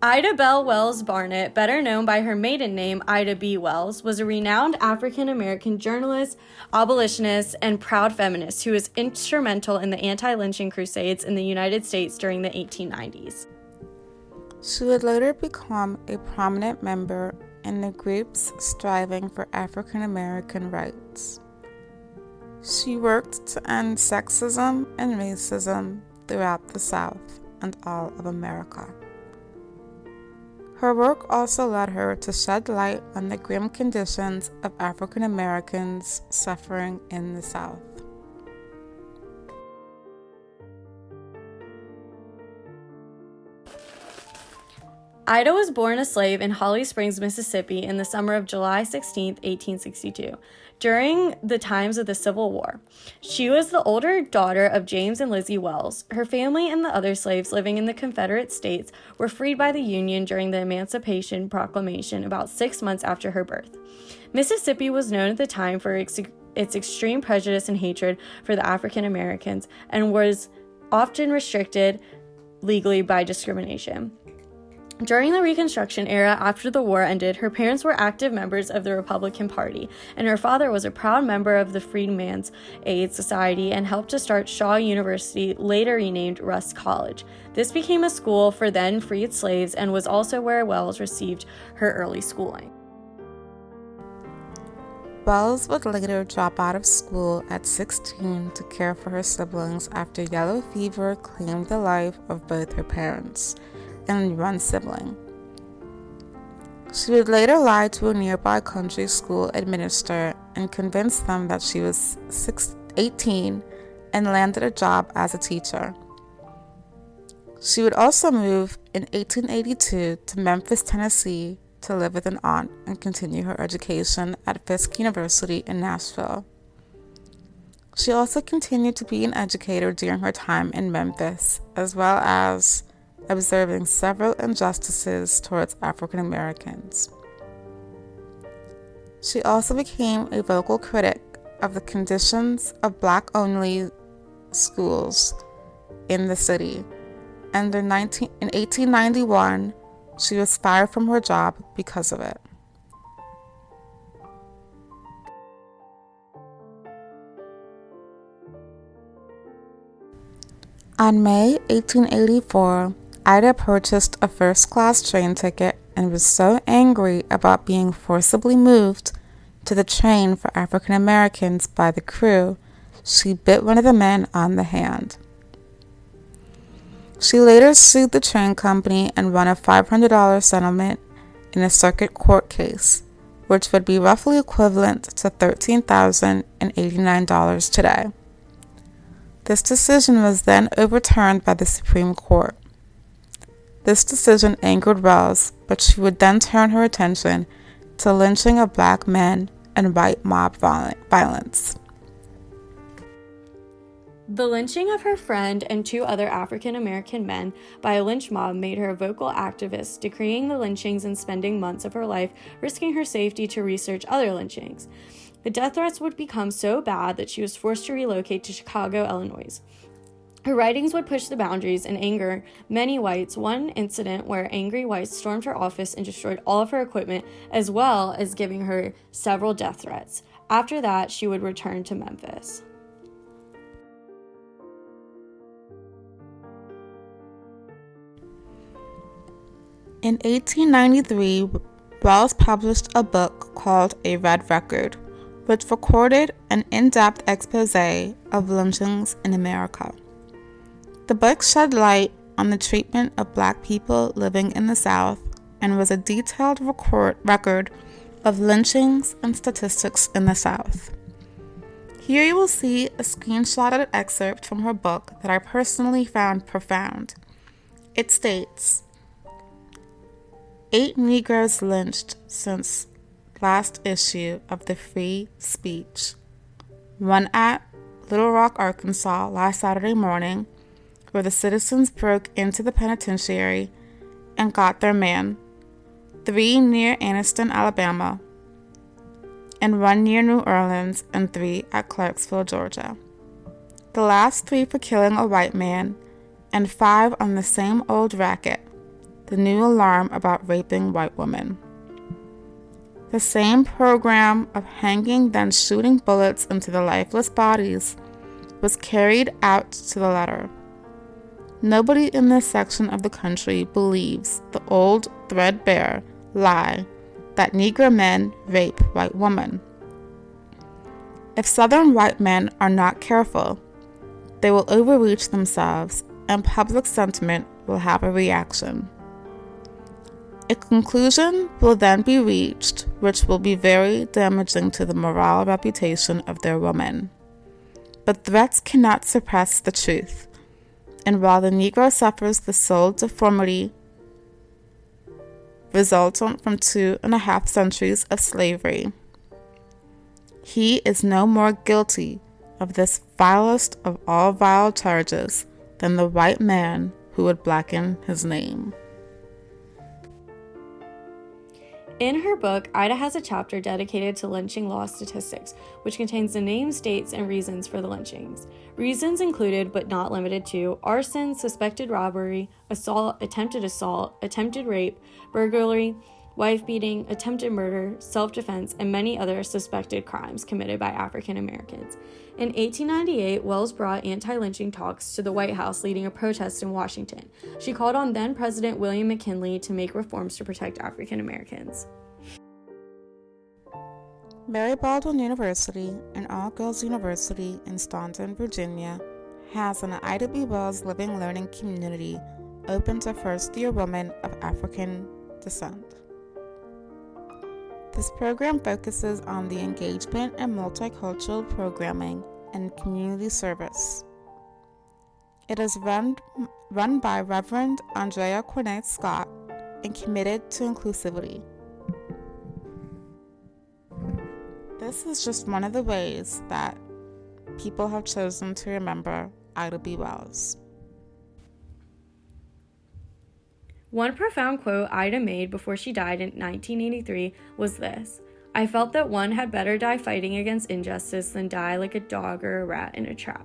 Ida Bell Wells Barnett, better known by her maiden name, Ida B. Wells, was a renowned African-American journalist, abolitionist, and proud feminist who was instrumental in the anti-lynching crusades in the United States during the 1890s. She would later become a prominent member in the groups striving for African American rights. She worked to end sexism and racism throughout the South and all of America. Her work also led her to shed light on the grim conditions of African Americans suffering in the South. Ida was born a slave in Holly Springs, Mississippi in the summer of July 16, 1862, during the times of the Civil War. She was the older daughter of James and Lizzie Wells. Her family and the other slaves living in the Confederate States were freed by the Union during the Emancipation Proclamation about 6 months after her birth. Mississippi was known at the time for its extreme prejudice and hatred for the African Americans and was often restricted legally by discrimination. During the Reconstruction era, after the war ended, her parents were active members of the Republican Party, and her father was a proud member of the Freedmen's Aid Society and helped to start Shaw University, later renamed Rust College. This became a school for then freed slaves and was also where Wells received her early schooling. Wells would later drop out of school at 16 to care for her siblings after yellow fever claimed the life of both her parents and one sibling. She would later lie to a nearby country school administrator and convince them that she was 18 and landed a job as a teacher. She would also move in 1882 to Memphis, Tennessee to live with an aunt and continue her education at Fisk University in Nashville. She also continued to be an educator during her time in Memphis, as well as observing several injustices towards African Americans. She also became a vocal critic of the conditions of Black-only schools in the city, and in 1891, she was fired from her job because of it. On May 1884, Ida purchased a first-class train ticket and was so angry about being forcibly moved to the train for African Americans by the crew, she bit one of the men on the hand. She later sued the train company and won a $500 settlement in a circuit court case, which would be roughly equivalent to $13,089 today. This decision was then overturned by the Supreme Court. This decision angered Wells, but she would then turn her attention to lynching of Black men and white mob violence. The lynching of her friend and 2 other African American men by a lynch mob made her a vocal activist, decreeing the lynchings and spending months of her life risking her safety to research other lynchings. The death threats would become so bad that she was forced to relocate to Chicago, Illinois. Her writings would push the boundaries and anger many whites. One incident where angry whites stormed her office and destroyed all of her equipment, as well as giving her several death threats. After that, she would return to Memphis. In 1893, Wells published a book called A Red Record, which recorded an in-depth expose of lynchings in America. The book shed light on the treatment of Black people living in the South and was a detailed record of lynchings and statistics in the South. Here you will see a screenshotted excerpt from her book that I personally found profound. It states, 8 Negroes lynched since last issue of the Free Speech. One at Little Rock, Arkansas last Saturday morning, where the citizens broke into the penitentiary and got their man. 3 near Anniston, Alabama, and 1 near New Orleans, and 3 at Clarksville, Georgia. The last 3 for killing a white man, and 5 on the same old racket. the new alarm about raping white women. The same program of hanging then shooting bullets into the lifeless bodies was carried out to the letter. Nobody in this section of the country believes the old threadbare lie that Negro men rape white women. If Southern white men are not careful, they will overreach themselves and public sentiment will have a reaction. A conclusion will then be reached which will be very damaging to the moral reputation of their women. But threats cannot suppress the truth, and while the Negro suffers the soul deformity resultant from 2.5 centuries of slavery, he is no more guilty of this vilest of all vile charges than the white man who would blacken his name. In her book, Ida has a chapter dedicated to lynching law statistics, which contains the names, dates, and reasons for the lynchings. Reasons included, but not limited to, arson, suspected robbery, assault, attempted rape, burglary, wife beating, attempted murder, self-defense, and many other suspected crimes committed by African Americans. In 1898, Wells brought anti-lynching talks to the White House, leading a protest in Washington. She called on then-President William McKinley to make reforms to protect African Americans. Mary Baldwin University, an all-girls university in Staunton, Virginia, has an Ida B. Wells Living Learning Community open to first-year women of African descent. This program focuses on the engagement and multicultural programming and community service. It is run by Reverend Andrea Cornett Scott and committed to inclusivity. This is just one of the ways that people have chosen to remember Ida B. Wells. One profound quote Ida made before she died in 1983 was this: "I felt that one had better die fighting against injustice than die like a dog or a rat in a trap."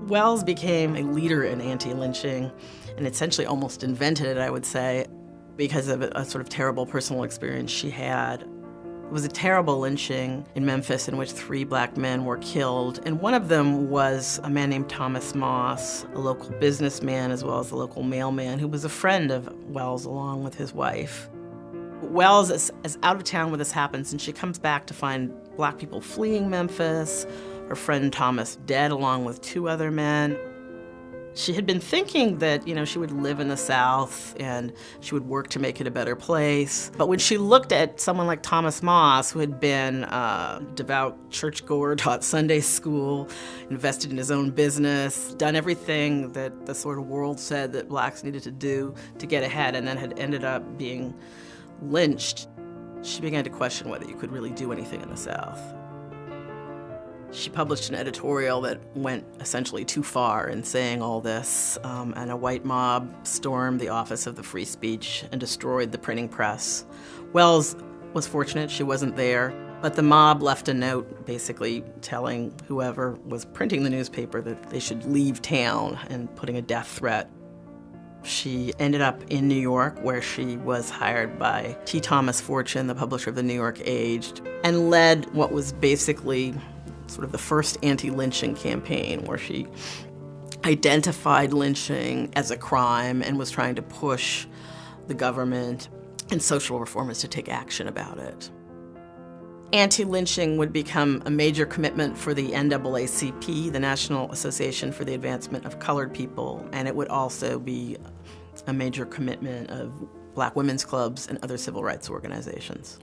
Wells became a leader in anti-lynching and essentially almost invented it, I would say, because of a sort of terrible personal experience she had. It was a terrible lynching in Memphis in which 3 black men were killed, and one of them was a man named Thomas Moss, a local businessman as well as a local mailman who was a friend of Wells along with his wife. Wells is out of town when this happens, and she comes back to find black people fleeing Memphis, her friend Thomas dead along with 2 other men. She had been thinking that, she would live in the South and she would work to make it a better place. But when she looked at someone like Thomas Moss, who had been a devout churchgoer, taught Sunday school, invested in his own business, done everything that the sort of world said that blacks needed to do to get ahead, and then had ended up being lynched, she began to question whether you could really do anything in the South. She published an editorial that went essentially too far in saying all this, and a white mob stormed the office of the Free Speech and destroyed the printing press. Wells was fortunate she wasn't there, but the mob left a note basically telling whoever was printing the newspaper that they should leave town and putting a death threat. She ended up in New York, where she was hired by T. Thomas Fortune, the publisher of the New York Age, and led what was basically sort of the first anti-lynching campaign, where she identified lynching as a crime and was trying to push the government and social reformers to take action about it. Anti-lynching would become a major commitment for the NAACP, the National Association for the Advancement of Colored People, and it would also be a major commitment of black women's clubs and other civil rights organizations.